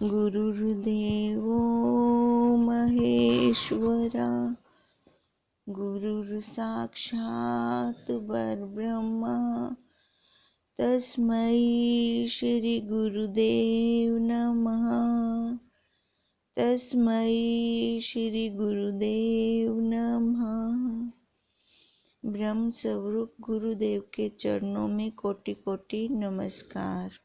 गुरुर्देवो महेश्वरा गुरुर्साक्षात् परब्रह्म तस्मै श्री गुरुदेव नमः। तस्मै श्री गुरुदेव नमः। ब्रह्म स्वरूप गुरुदेव के चरणों में कोटि कोटि नमस्कार।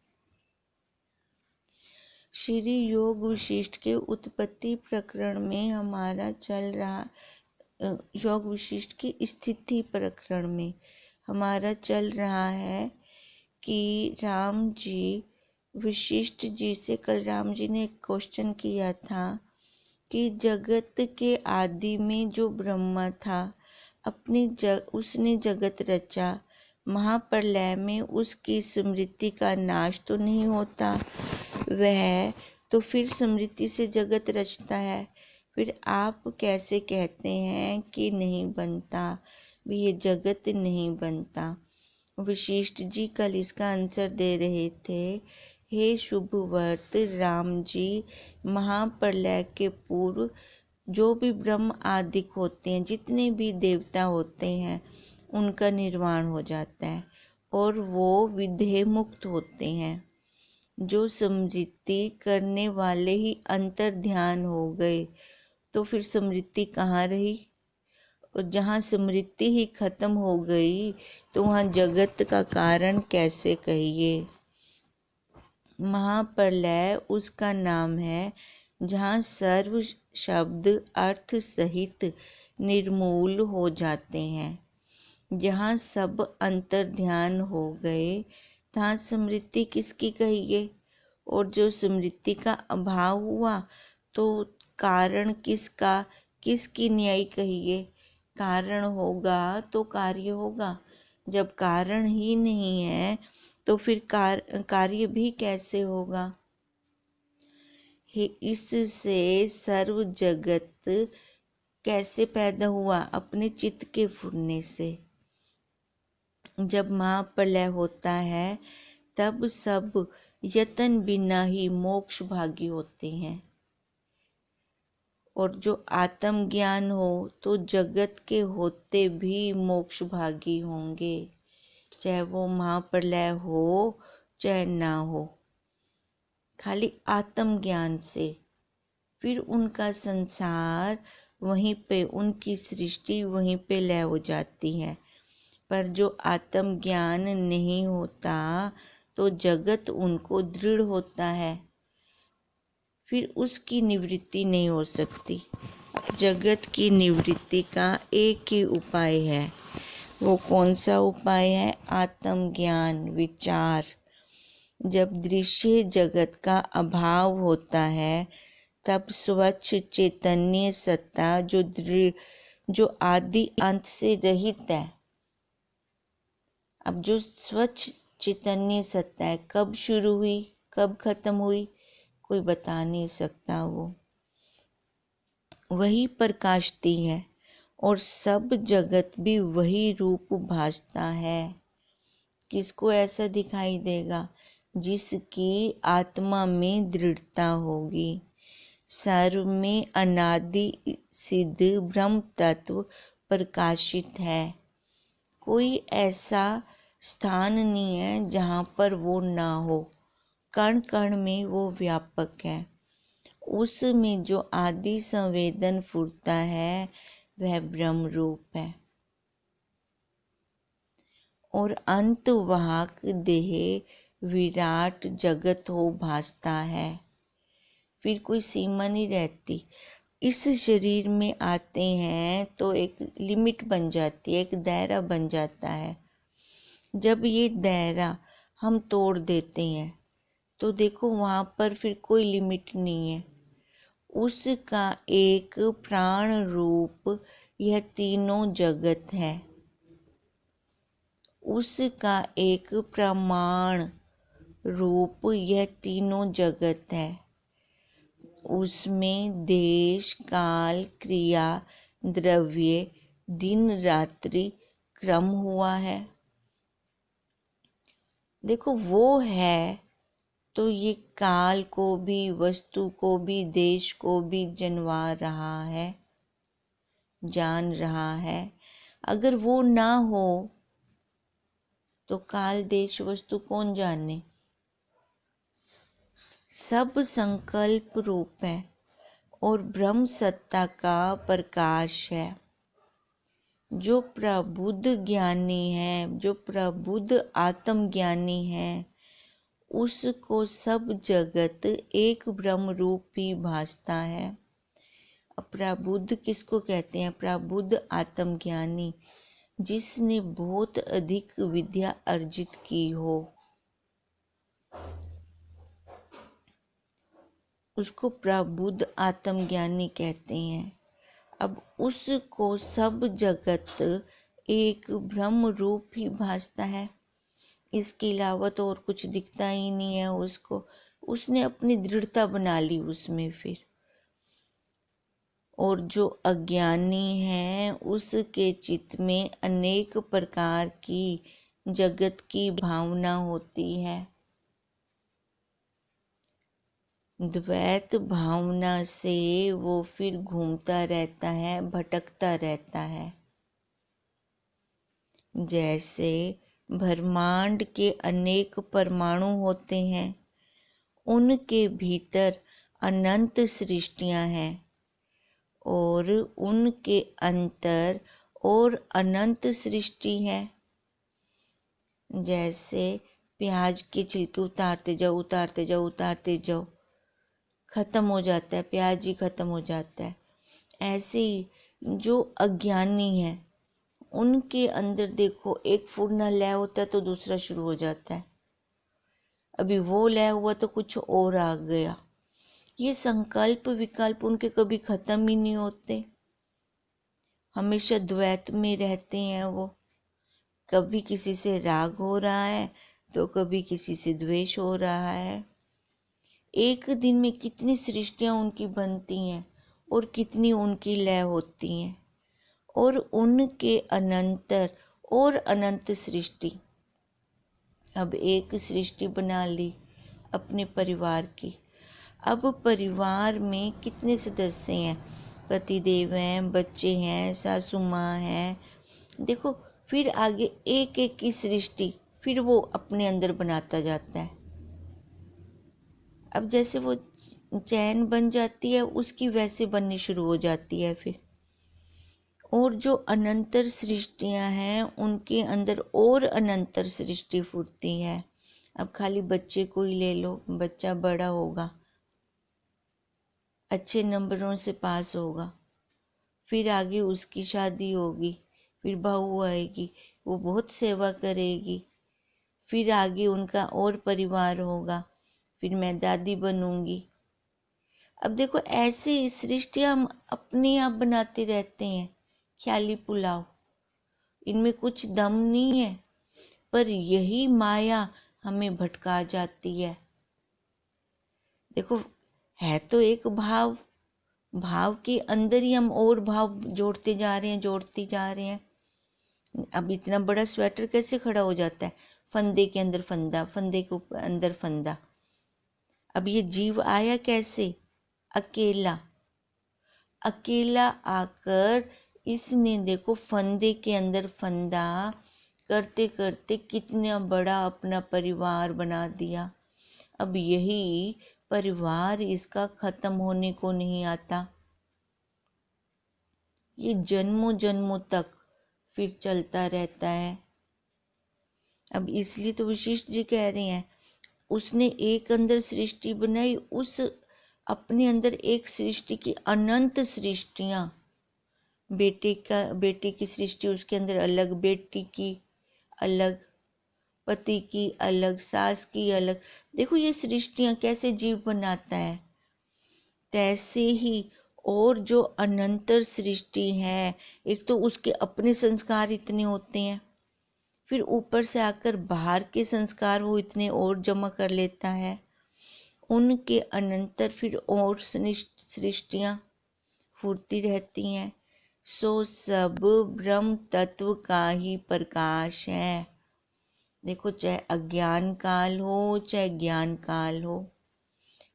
श्री योग वशिष्ठ के उत्पत्ति प्रकरण में हमारा चल रहा योग वशिष्ठ की स्थिति प्रकरण में हमारा चल रहा है कि राम जी वशिष्ठ जी से कल राम जी ने एक क्वेश्चन किया था कि जगत के आदि में जो ब्रह्मा था उसने जगत रचा, महाप्रलय में उसकी स्मृति का नाश तो नहीं होता, वह तो फिर स्मृति से जगत रचता है। फिर आप कैसे कहते हैं कि नहीं बनता, भी ये जगत नहीं बनता। वशिष्ठ जी कल इसका आंसर दे रहे थे। हे शुभ वर्त राम जी, महाप्रलय के पूर्व जो भी ब्रह्म आदिक होते हैं, जितने भी देवता होते हैं, उनका निर्वाण हो जाता है और वो विदेह मुक्त होते हैं। जो स्मृति करने वाले ही अंतर ध्यान हो गए तो फिर स्मृति कहाँ रही, और जहाँ स्मृति ही खत्म हो गई तो वहाँ जगत का कारण कैसे कहिए। महाप्रलय उसका नाम है जहाँ सर्व शब्द अर्थ सहित निर्मूल हो जाते हैं। जहाँ सब अंतर ध्यान हो गए तहाँ स्मृति किसकी कहिए, और जो स्मृति का अभाव हुआ तो कारण किसकी न्याय कहिए। कारण होगा तो कार्य होगा, जब कारण ही नहीं है तो फिर कार्य भी कैसे होगा। इससे सर्व जगत कैसे पैदा हुआ, अपने चित्त के फुरने से। जब महाप्रलय होता है तब सब यतन बिना ही मोक्ष भागी होते हैं, और जो आत्म ज्ञान हो तो जगत के होते भी मोक्ष भागी होंगे, चाहे वो महाप्रलय हो चाहे ना हो। खाली आत्म ज्ञान से फिर उनका संसार वहीं पे, उनकी सृष्टि वहीं पे लय हो जाती है। पर जो आत्म ज्ञान नहीं होता तो जगत उनको दृढ़ होता है, फिर उसकी निवृत्ति नहीं हो सकती। जगत की निवृत्ति का एक ही उपाय है। वो कौन सा उपाय है? आत्म ज्ञान, विचार। जब दृश्य जगत का अभाव होता है तब स्वच्छ चैतन्य सत्ता जो आदि अंत से रहित है। अब जो स्वच्छ चैतन्य सत्ता है, कब शुरू हुई कब खत्म हुई कोई बता नहीं सकता। वो वही प्रकाशती है और सब जगत भी वही रूप भासता है। किसको ऐसा दिखाई देगा? जिसकी आत्मा में दृढ़ता होगी। सर्व में अनादि सिद्ध ब्रह्म तत्व प्रकाशित है। कोई ऐसा स्थान नहीं है जहाँ पर वो ना हो। कण कण में वो व्यापक है। उसमें जो आदि संवेदन फुरता है वह ब्रह्म रूप है, और अंतवाहक देह विराट जगत हो भासता है। फिर कोई सीमा नहीं रहती। इस शरीर में आते हैं तो एक लिमिट बन जाती है, एक दायरा बन जाता है। जब ये दायरा हम तोड़ देते हैं तो देखो वहाँ पर फिर कोई लिमिट नहीं है। उसका एक प्राण रूप यह तीनों जगत है। उसका एक प्रमाण रूप यह तीनों जगत है। उसमें देश काल क्रिया द्रव्य दिन रात्रि क्रम हुआ है। देखो वो है तो ये काल को भी, वस्तु को भी, देश को भी जनवा रहा है, जान रहा है। अगर वो ना हो तो काल, देश, वस्तु कौन जाने। सब संकल्प रूप है और ब्रह्म सत्ता का प्रकाश है। जो प्रबुद्ध ज्ञानी है, जो प्रबुद्ध आत्मज्ञानी है, उसको सब जगत एक ब्रह्म रूप ही भासता है। प्रबुद्ध किसको कहते हैं? प्रबुद्ध आत्मज्ञानी, जिसने बहुत अधिक विद्या अर्जित की हो, उसको प्रबुद्ध आत्मज्ञानी कहते हैं। अब उसको सब जगत एक ब्रह्म रूप ही भासता है, इसके अलावा तो और कुछ दिखता ही नहीं है उसको। उसने अपनी दृढ़ता बना ली उसमें फिर। और जो अज्ञानी है उसके चित्त में अनेक प्रकार की जगत की भावना होती है। द्वैत भावना से वो फिर घूमता रहता है, भटकता रहता है। जैसे ब्रह्मांड के अनेक परमाणु होते हैं, उनके भीतर अनंत सृष्टियां हैं और उनके अंतर और अनंत सृष्टि है। जैसे प्याज के छिलके उतारते जाओ, उतारते जाओ, उतारते जाओ, खत्म हो जाता है, प्याज ही खत्म हो जाता है। ऐसे ही जो अज्ञानी है उनके अंदर देखो, एक फुरना लय होता है तो दूसरा शुरू हो जाता है, अभी वो लय हुआ तो कुछ और आ गया। ये संकल्प विकल्प उनके कभी खत्म ही नहीं होते, हमेशा द्वैत में रहते हैं वो। कभी किसी से राग हो रहा है तो कभी किसी से द्वेष हो रहा है। एक दिन में कितनी सृष्टियां उनकी बनती हैं और कितनी उनकी लय होती हैं, और उनके अनंतर और अनंत सृष्टि। अब एक सृष्टि बना ली अपने परिवार की। अब परिवार में कितने सदस्य हैं? पतिदेव हैं, बच्चे हैं, सासू माँ हैं। देखो फिर आगे एक एक की सृष्टि फिर वो अपने अंदर बनाता जाता है। अब जैसे वो चैन बन जाती है उसकी वैसे बननी शुरू हो जाती है फिर। और जो अनंतर सृष्टियां हैं उनके अंदर और अनंतर सृष्टि फूटती है। अब खाली बच्चे को ही ले लो, बच्चा बड़ा होगा, अच्छे नंबरों से पास होगा, फिर आगे उसकी शादी होगी, फिर बहू आएगी, वो बहुत सेवा करेगी, फिर आगे उनका और परिवार होगा, फिर मैं दादी बनूंगी। अब देखो ऐसे सृष्टियां हम अपने आप बनाते रहते हैं, ख्याली पुलाव, इनमें कुछ दम नहीं है, पर यही माया हमें भटका जाती है। देखो है तो एक भाव, भाव के अंदर ही हम और भाव जोड़ते जा रहे हैं, जोड़ते जा रहे हैं। अब इतना बड़ा स्वेटर कैसे खड़ा हो जाता है? फंदे के अंदर फंदा, फंदे के अंदर फंदा। अब ये जीव आया कैसे? अकेला, अकेला आकर इसने देखो फंदे के अंदर फंदा करते करते कितना बड़ा अपना परिवार बना दिया। अब यही परिवार इसका खत्म होने को नहीं आता, ये जन्मों जन्मों तक फिर चलता रहता है। अब इसलिए तो वशिष्ठ जी कह रहे हैं, उसने एक अंदर सृष्टि बनाई, उस अपने अंदर एक सृष्टि की अनंत सृष्टियां। बेटे की सृष्टि उसके अंदर अलग, बेटी की अलग, पति की अलग, सास की अलग। देखो ये सृष्टियां कैसे जीव बनाता है। तैसे ही और जो अनंतर सृष्टि है, एक तो उसके अपने संस्कार इतने होते हैं, फिर ऊपर से आकर बाहर के संस्कार वो इतने और जमा कर लेता है, उनके अनंतर फिर और सृष्टियां फूटती रहती हैं। सो सब ब्रह्म तत्व का ही प्रकाश है। देखो, चाहे अज्ञान काल हो चाहे ज्ञान काल हो,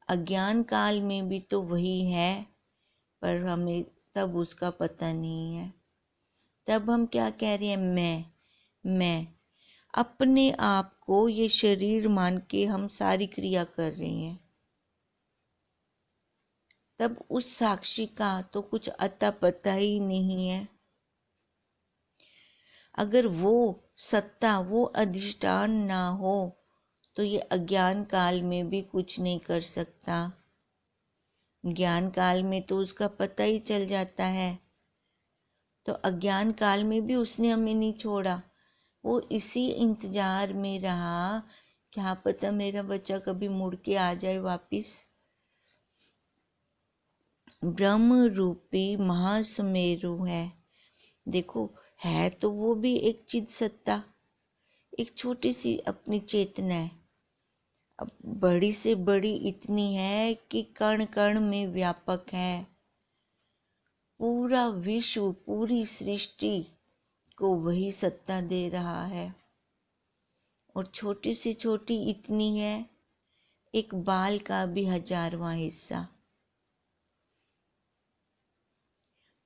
अज्ञान काल में भी तो वही है, पर हमें तब उसका पता नहीं है। तब हम क्या कह रहे हैं? मैं अपने आप को ये शरीर मान के हम सारी क्रिया कर रहे हैं। तब उस साक्षी का तो कुछ अता पता ही नहीं है। अगर वो सत्ता, वो अधिष्ठान ना हो तो ये अज्ञान काल में भी कुछ नहीं कर सकता। ज्ञान काल में तो उसका पता ही चल जाता है। तो अज्ञान काल में भी उसने हमें नहीं छोड़ा। वो इसी इंतजार में रहा, क्या पता मेरा बच्चा कभी मुड़ के आ जाए वापिस। ब्रह्म रूपी महासुमेरु है। देखो, है तो वो भी एक चिद सत्ता, एक छोटी सी अपनी चेतना है। अब बड़ी से बड़ी इतनी है कि कण कण में व्यापक है। पूरा विश्व, पूरी सृष्टि को वही सत्ता दे रहा है। और छोटी से छोटी इतनी है, एक बाल का भी 1000वां हिस्सा।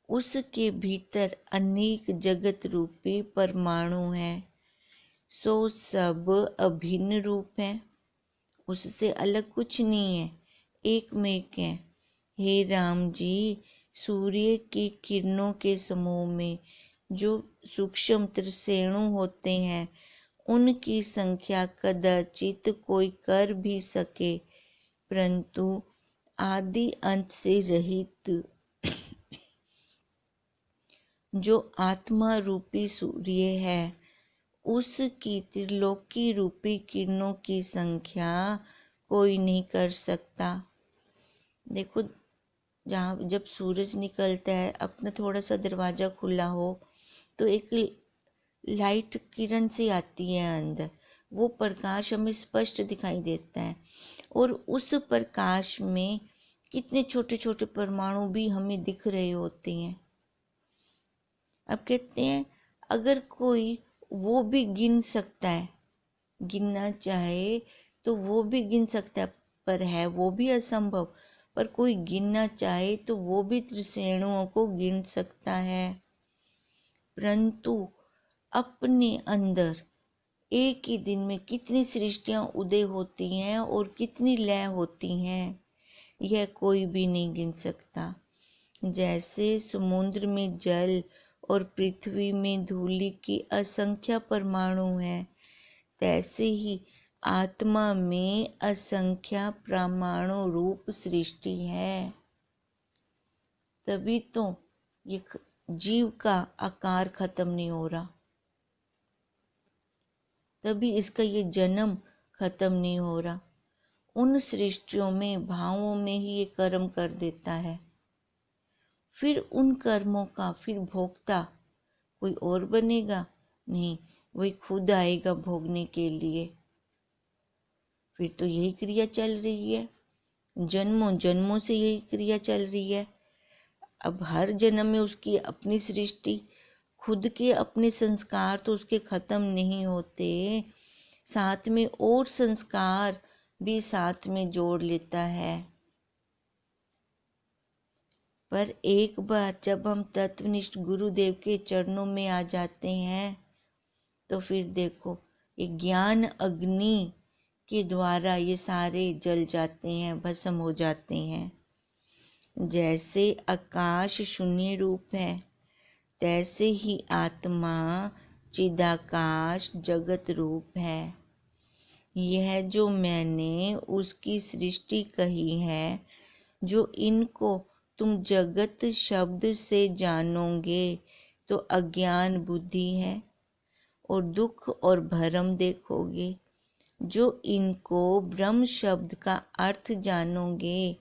उसके भीतर अनेक जगत रूपी परमाणु हैं। सो सब अभिन्न रूप है, उससे अलग कुछ नहीं है, एक में एक है। हे राम जी, सूर्य की किरणों के समूह में जो सूक्ष्म त्रिसेणु होते हैं, उनकी संख्या कदाचित कोई कर भी सके, परंतु आदि अंत से रहित जो आत्मा रूपी सूर्य है, उसकी त्रिलोकी रूपी किरणों की संख्या कोई नहीं कर सकता। देखो, जब सूरज निकलता है, अपना थोड़ा सा दरवाजा खुला हो तो एक लाइट किरण सी आती है अंदर, वो प्रकाश हमें स्पष्ट दिखाई देता है। और उस प्रकाश में कितने छोटे छोटे परमाणु भी हमें दिख रहे होते हैं। अब कहते हैं, अगर कोई वो भी गिन सकता है, गिनना चाहे तो वो भी गिन सकता है, पर है वो भी असंभव। पर कोई गिनना चाहे तो वो भी त्रिसेणुओं को गिन सकता है। परंतु अपने अंदर एक ही दिन में कितनी सृष्टियां उदय होती हैं और कितनी लय होती हैं, यह कोई भी नहीं गिन सकता। जैसे समुद्र में जल और पृथ्वी में धूलि की असंख्य परमाणु हैं, तैसे ही आत्मा में असंख्य परमाणु रूप सृष्टि है। तभी तो ये जीव का आकार खत्म नहीं हो रहा, तभी इसका ये जन्म खत्म नहीं हो रहा। उन सृष्टियों में, भावों में ही ये कर्म कर देता है। फिर उन कर्मों का फिर भोक्ता कोई और बनेगा नहीं, वही खुद आएगा भोगने के लिए। फिर तो यही क्रिया चल रही है, जन्मों जन्मों से यही क्रिया चल रही है। अब हर जन्म में उसकी अपनी सृष्टि, खुद के अपने संस्कार तो उसके खत्म नहीं होते, साथ में और संस्कार भी साथ में जोड़ लेता है। पर एक बार जब हम तत्वनिष्ठ गुरुदेव के चरणों में आ जाते हैं, तो फिर देखो, ये ज्ञान अग्नि के द्वारा ये सारे जल जाते हैं, भस्म हो जाते हैं। जैसे आकाश शून्य रूप है, तैसे ही आत्मा चिदाकाश जगत रूप है। यह जो मैंने उसकी सृष्टि कही है, जो इनको तुम जगत शब्द से जानोगे तो अज्ञान बुद्धि है और दुख और भरम देखोगे। जो इनको ब्रह्म शब्द का अर्थ जानोगे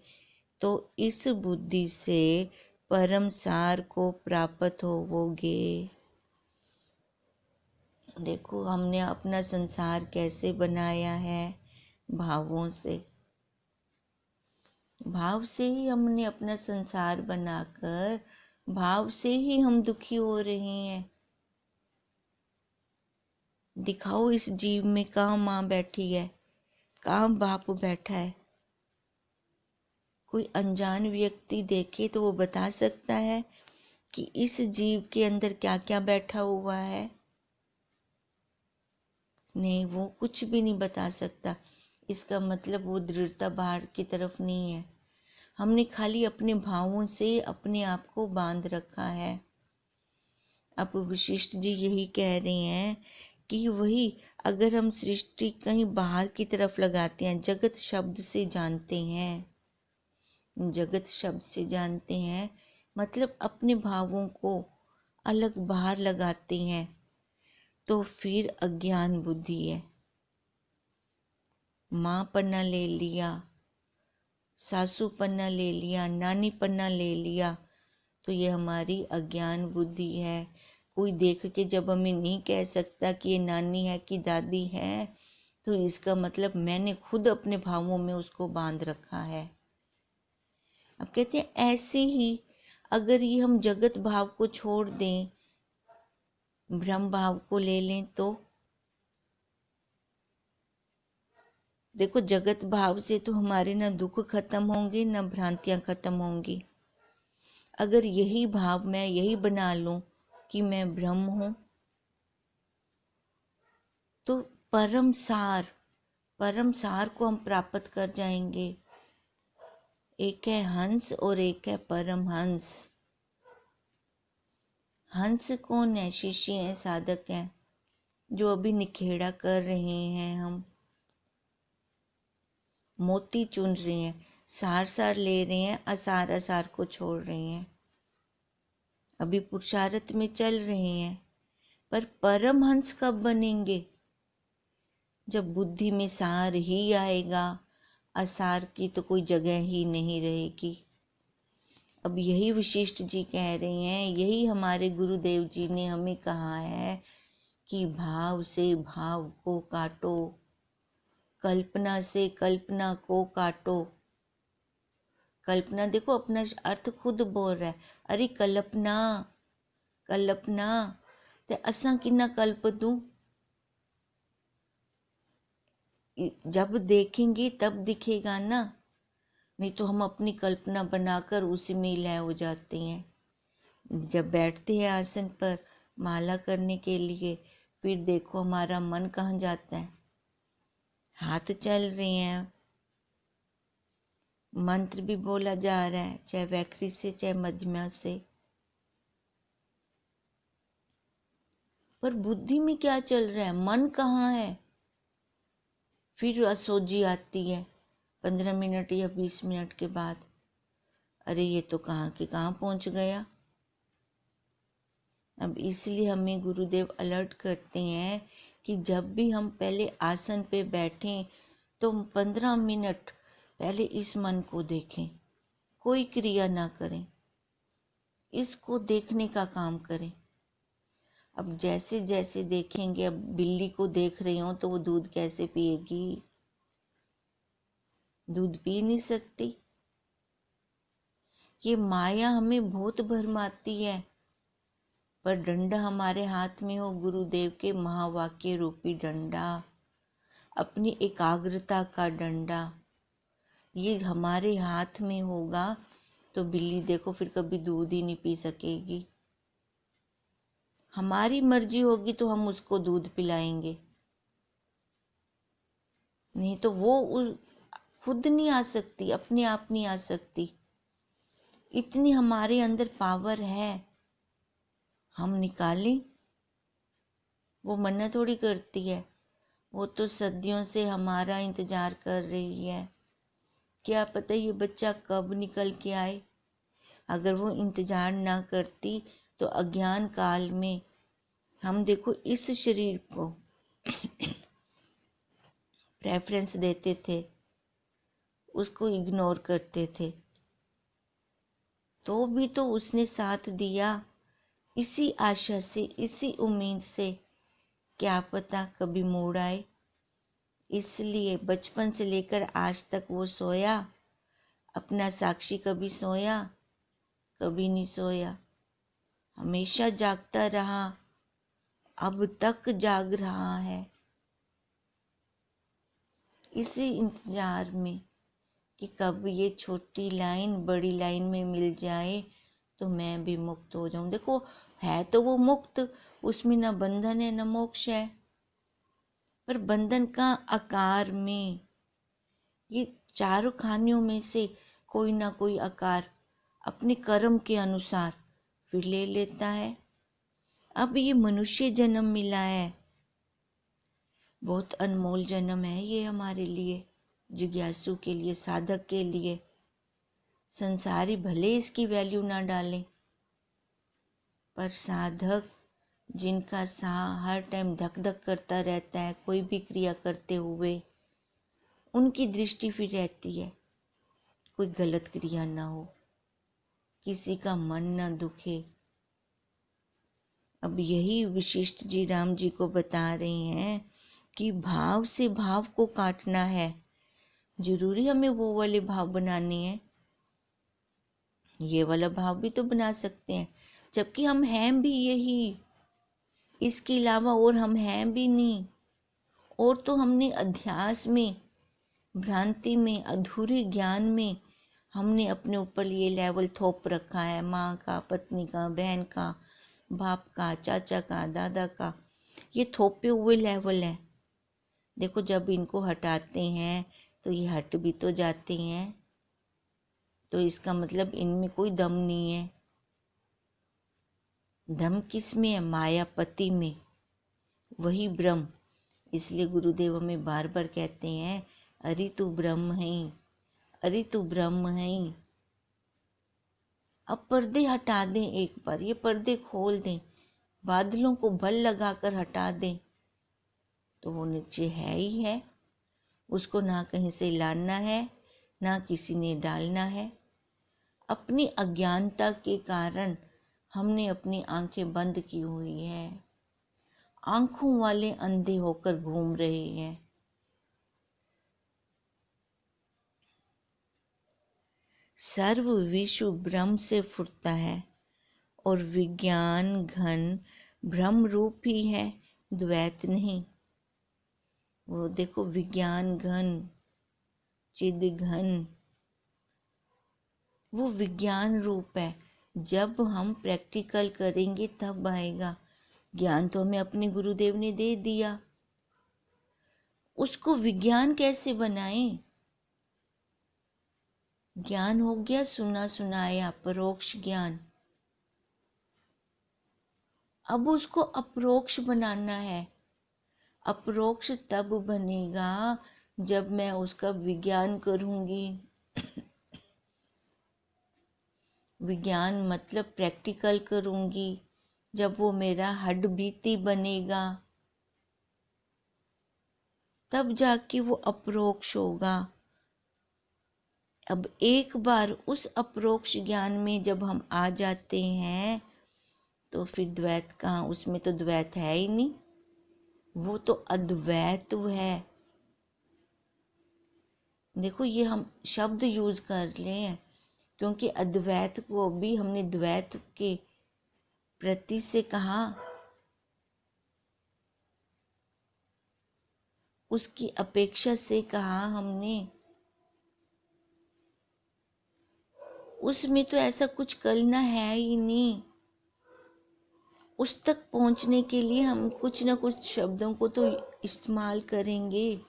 तो इस बुद्धि से परम सार को प्राप्त होवोगे। देखो, हमने अपना संसार कैसे बनाया है? भावों से। भाव से ही हमने अपना संसार बनाकर, भाव से ही हम दुखी हो रहे हैं। दिखाओ इस जीव में कहाँ माँ बैठी है, कहाँ बाप बैठा है। कोई अनजान व्यक्ति देखे तो वो बता सकता है कि इस जीव के अंदर क्या क्या बैठा हुआ है? नहीं, वो कुछ भी नहीं बता सकता। इसका मतलब वो दृढ़ता बाहर की तरफ नहीं है। हमने खाली अपने भावों से अपने आप को बांध रखा है। अब वशिष्ठ जी यही कह रहे हैं कि वही अगर हम सृष्टि कहीं बाहर की तरफ लगाते हैं, जगत शब्द से जानते हैं, जगत शब्द से जानते हैं मतलब अपने भावों को अलग बाहर लगाते हैं, तो फिर अज्ञान बुद्धि है। माँ पन्ना ले लिया, सासू पन्ना ले लिया, नानी पन्ना ले लिया, तो ये हमारी अज्ञान बुद्धि है। कोई देख के जब हमें नहीं कह सकता कि ये नानी है कि दादी है, तो इसका मतलब मैंने खुद अपने भावों में उसको बांध रखा है। अब कहते हैं ऐसे ही अगर ये हम जगत भाव को छोड़ दें, ब्रह्म भाव को ले लें, तो देखो जगत भाव से तो हमारे ना दुख खत्म होंगे ना भ्रांतियां खत्म होंगी। अगर यही भाव मैं यही बना लूं कि मैं ब्रह्म हूं, तो परम सार को हम प्राप्त कर जाएंगे। एक है हंस और एक है परम हंस। हंस कौन है? शिष्य है, साधक है, जो अभी निखेड़ा कर रहे हैं। हम मोती चुन रहे हैं, सार ले रहे हैं, असार को छोड़ रहे हैं, अभी पुरुषार्थ में चल रहे हैं। पर परम हंस कब बनेंगे? जब बुद्धि में सार ही आएगा, असार की तो कोई जगह ही नहीं रहेगी। अब यही वशिष्ठ जी कह रहे हैं, यही हमारे गुरुदेव जी ने हमें कहा है कि भाव से भाव को काटो, कल्पना से कल्पना को काटो। कल्पना देखो अपना अर्थ खुद बोल रहा है, अरे कल्पना ते असां किन्ना कल्प दूं? जब देखेंगे तब दिखेगा ना, नहीं तो हम अपनी कल्पना बनाकर उसी में लय हो जाते हैं। जब बैठते हैं आसन पर माला करने के लिए, फिर देखो हमारा मन कहाँ जाता है, हाथ चल रहे हैं, मंत्र भी बोला जा रहा है, चाहे वैखरी से चाहे मध्यमा से, पर बुद्धि में क्या चल रहा है, मन कहाँ है? फिर असोजी आती है 15 मिनट या 20 मिनट के बाद, अरे ये तो कहाँ के कहाँ पहुंच गया। अब इसलिए हमें गुरुदेव अलर्ट करते हैं कि जब भी हम पहले आसन पे बैठें तो 15 मिनट पहले इस मन को देखें, कोई क्रिया ना करें, इसको देखने का काम करें। अब जैसे जैसे देखेंगे, अब बिल्ली को देख रही हो तो वो दूध कैसे पिएगी? दूध पी नहीं सकती। ये माया हमें बहुत भरमाती है, पर डंडा हमारे हाथ में हो गुरुदेव के महावाक्य रूपी डंडा, अपनी एकाग्रता का डंडा, ये हमारे हाथ में होगा तो बिल्ली देखो फिर कभी दूध ही नहीं पी सकेगी। हमारी मर्जी होगी तो हम उसको दूध पिलाएंगे, नहीं तो वो खुद नहीं आ सकती, अपने आप नहीं आ सकती। इतनी हमारे अंदर पावर है, हम निकालें। वो मना थोड़ी करती है, वो तो सदियों से हमारा इंतजार कर रही है। क्या पता ये बच्चा कब निकल के आए। अगर वो इंतजार ना करती तो अज्ञान काल में हम देखो इस शरीर को प्रेफरेंस देते थे, उसको इग्नोर करते थे, तो भी तो उसने साथ दिया इसी आशा से, इसी उम्मीद से, क्या पता कभी मोड़ आए। इसलिए बचपन से लेकर आज तक वो सोया, अपना साक्षी कभी सोया? कभी नहीं सोया, हमेशा जागता रहा। अब तक जाग रहा है, इसी इंतजार में कि कब ये छोटी लाइन बड़ी लाइन में मिल जाए तो मैं भी मुक्त हो जाऊं। देखो, है तो वो मुक्त, उसमें न बंधन है न मोक्ष है, पर बंधन का आकार में ये चारों खानियों में से कोई ना कोई आकार अपने कर्म के अनुसार फिर ले लेता है। अब ये मनुष्य जन्म मिला है, बहुत अनमोल जन्म है ये हमारे लिए, जिज्ञासु के लिए, साधक के लिए। संसारी भले इसकी वैल्यू ना डालें, पर साधक जिनका साह हर टाइम धक धक करता रहता है कोई भी क्रिया करते हुए, उनकी दृष्टि फिर रहती है कोई गलत क्रिया ना हो, किसी का मन ना दुखे। अब यही वशिष्ठ जी राम जी को बता रहे हैं कि भाव से भाव को काटना है। जरूरी हमें वो वाले भाव बनाने हैं, ये वाला भाव भी तो बना सकते हैं, जबकि हम हैं भी यही, इसके अलावा और हम हैं भी नहीं। और तो हमने अध्यास में, भ्रांति में, अधूरे ज्ञान में हमने अपने ऊपर ये लेवल थोप रखा है, माँ का, पत्नी का, बहन का, बाप का, चाचा का, दादा का, ये थोपे हुए लेवल है। देखो, जब इनको हटाते हैं तो ये हट भी तो जाते हैं, तो इसका मतलब इनमें कोई दम नहीं है। दम किस में है? मायापति में, वही ब्रह्म। इसलिए गुरुदेव हमें बार बार कहते हैं, अरे तू ब्रह्म है, अरे तू ब्रह्म है। अब पर्दे हटा दें, एक बार ये पर्दे खोल दें, बादलों को बल लगाकर हटा दें, तो वो नीचे है ही है, उसको ना कहीं से लाना है ना किसी ने डालना है। अपनी अज्ञानता के कारण हमने अपनी आंखें बंद की हुई है, आंखों वाले अंधे होकर घूम रहे हैं। सर्व विश्व ब्रह्म से फुरता है और विज्ञान घन ब्रह्म रूप ही है, द्वैत नहीं। वो देखो, विज्ञान घन, चिद घन, वो विज्ञान रूप है। जब हम प्रैक्टिकल करेंगे तब आएगा। ज्ञान तो हमें अपने गुरुदेव ने दे दिया, उसको विज्ञान कैसे बनाएं? ज्ञान हो गया सुना सुनाया, परोक्ष ज्ञान। अब उसको अप्रोक्ष बनाना है। अप्रोक्ष तब बनेगा जब मैं उसका विज्ञान करूंगी। विज्ञान मतलब प्रैक्टिकल करूंगी, जब वो मेरा हड्ड बीती बनेगा, तब जाके वो अप्रोक्ष होगा। अब एक बार उस अप्रोक्ष ज्ञान में जब हम आ जाते हैं तो फिर द्वैत कहाँ, उसमें तो द्वैत है ही नहीं, वो तो अद्वैत है। देखो, ये हम शब्द यूज कर रहे हैं क्योंकि अद्वैत को भी हमने द्वैत के प्रति से कहा, उसकी अपेक्षा से कहा हमने। उसमें तो ऐसा कुछ करना है ही नहीं। उस तक पहुंचने के लिए हम कुछ ना कुछ शब्दों को तो इस्तेमाल करेंगे।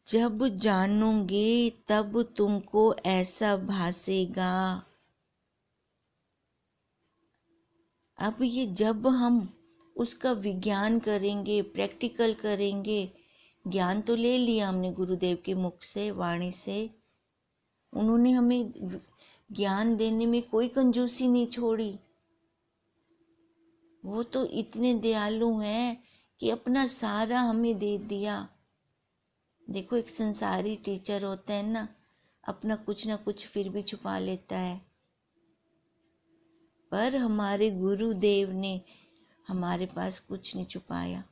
जब जानोगे तब तुमको ऐसा भासेगा। अब ये जब हम उसका विज्ञान करेंगे, प्रैक्टिकल करेंगे, ज्ञान तो ले लिया हमने गुरुदेव के मुख से, वाणी से, उन्होंने हमें ज्ञान देने में कोई कंजूसी नहीं छोड़ी। वो तो इतने दयालु हैं कि अपना सारा हमें दे दिया। देखो, एक संसारी टीचर होता है ना, अपना कुछ ना कुछ फिर भी छुपा लेता है, पर हमारे गुरुदेव ने हमारे पास कुछ नहीं छुपाया।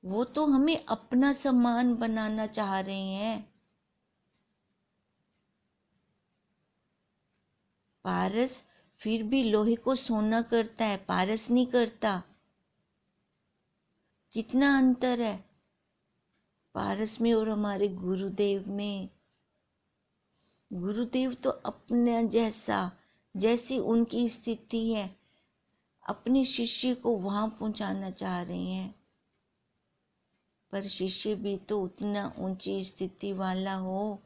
वो तो हमें अपना सम्मान बनाना चाह रहे हैं। पारस फिर भी लोहे को सोना करता है, पारस नहीं करता। कितना अंतर है पारस में और हमारे गुरुदेव में। गुरुदेव तो अपने जैसा, जैसी उनकी स्थिति है, अपने शिष्य को वहां पहुंचाना चाह रहे हैं, पर शिष्य भी तो उतना ऊंची स्थिति वाला हो।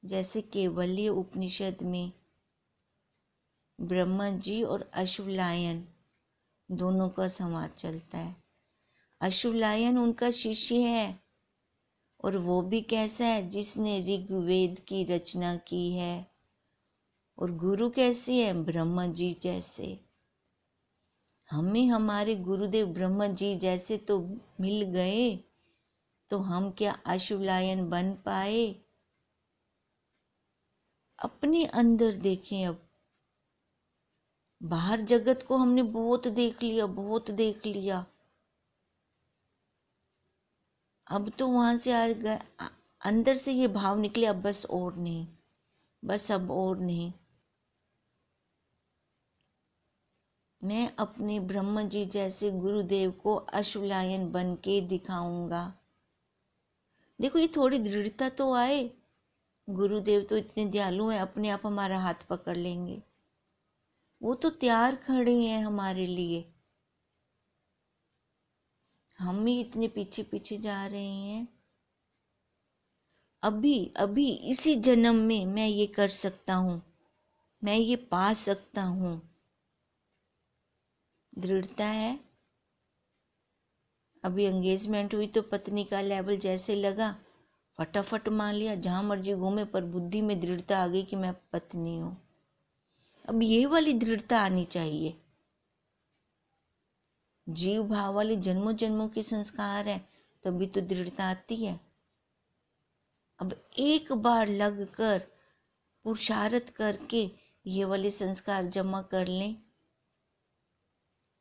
जैसे केवल्य उपनिषद में ब्रह्मा जी और अश्वलायन दोनों का संवाद चलता है। अश्वलायन उनका शिष्य है, और वो भी कैसा है, जिसने ऋग्वेद की रचना की है। और गुरु कैसी है, ब्रह्मा जी जैसे। हमें हमारे गुरुदेव ब्रह्मा जी जैसे तो मिल गए, तो हम क्या अश्वलायन बन पाए? अपने अंदर देखें। अब बाहर जगत को हमने बहुत देख लिया, बहुत देख लिया। अब तो वहां से आ गए, अंदर से ये भाव निकले, अब बस और नहीं, बस अब और नहीं। मैं अपने ब्रह्मा जी जैसे गुरुदेव को अश्वलायन बन के दिखाऊंगा। देखो ये थोड़ी दृढ़ता तो आए। गुरुदेव तो इतने दयालु हैं, अपने आप हमारा हाथ पकड़ लेंगे। वो तो तैयार खड़े हैं हमारे लिए। हम ही इतने पीछे पीछे जा रहे हैं। अभी अभी इसी जन्म में मैं ये कर सकता हूं, मैं ये पा सकता हूं। दृढ़ता है। अभी एंगेजमेंट हुई तो पत्नी का लेवल जैसे लगा, फटाफट मान लिया, जहां मर्जी घूमे, पर बुद्धि में दृढ़ता आ गई कि मैं पत्नी हूं। अब ये वाली दृढ़ता आनी चाहिए। जीव भाव वाले जन्मों जन्मों के संस्कार है, तभी तो दृढ़ता आती है। अब एक बार लग कर पुरुषार्थ करके ये वाले संस्कार जमा कर लें।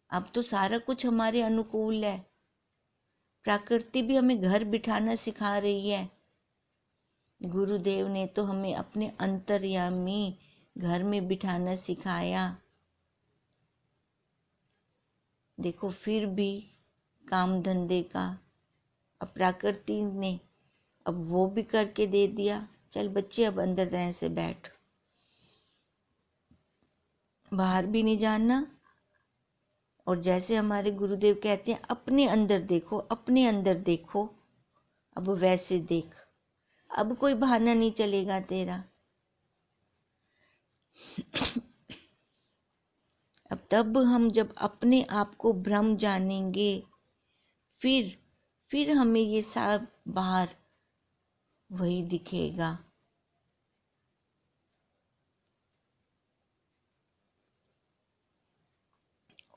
अब तो सारा कुछ हमारे अनुकूल है। प्रकृति भी हमें घर बिठाना सिखा रही है। गुरुदेव ने तो हमें अपने अंतर्यामी घर में बिठाना सिखाया। देखो फिर भी काम धंधे का, अब प्रकृति ने अब वो भी करके दे दिया। चल बच्चे अब अंदर रहने से बैठ, बाहर भी नहीं जाना। और जैसे हमारे गुरुदेव कहते हैं, अपने अंदर देखो, अपने अंदर देखो। अब वैसे देख, अब कोई बहाना नहीं चलेगा तेरा। अब तब हम जब अपने आप को ब्रह्म जानेंगे, फिर हमें ये सब बाहर वही दिखेगा।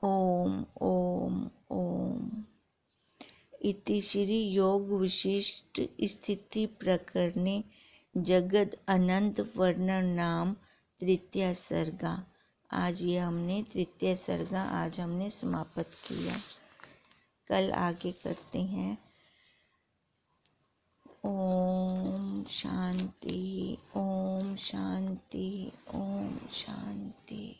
ओम ओम ओम। इति श्री योग विशिष्ट स्थिति प्रकरणे जगद अनंत वर्णन नाम तृतीय सर्गा। आज ये हमने तृतीय सर्गा आज हमने समाप्त किया। कल आगे करते हैं। ओम शांति, ओम शांति, ओम शांति।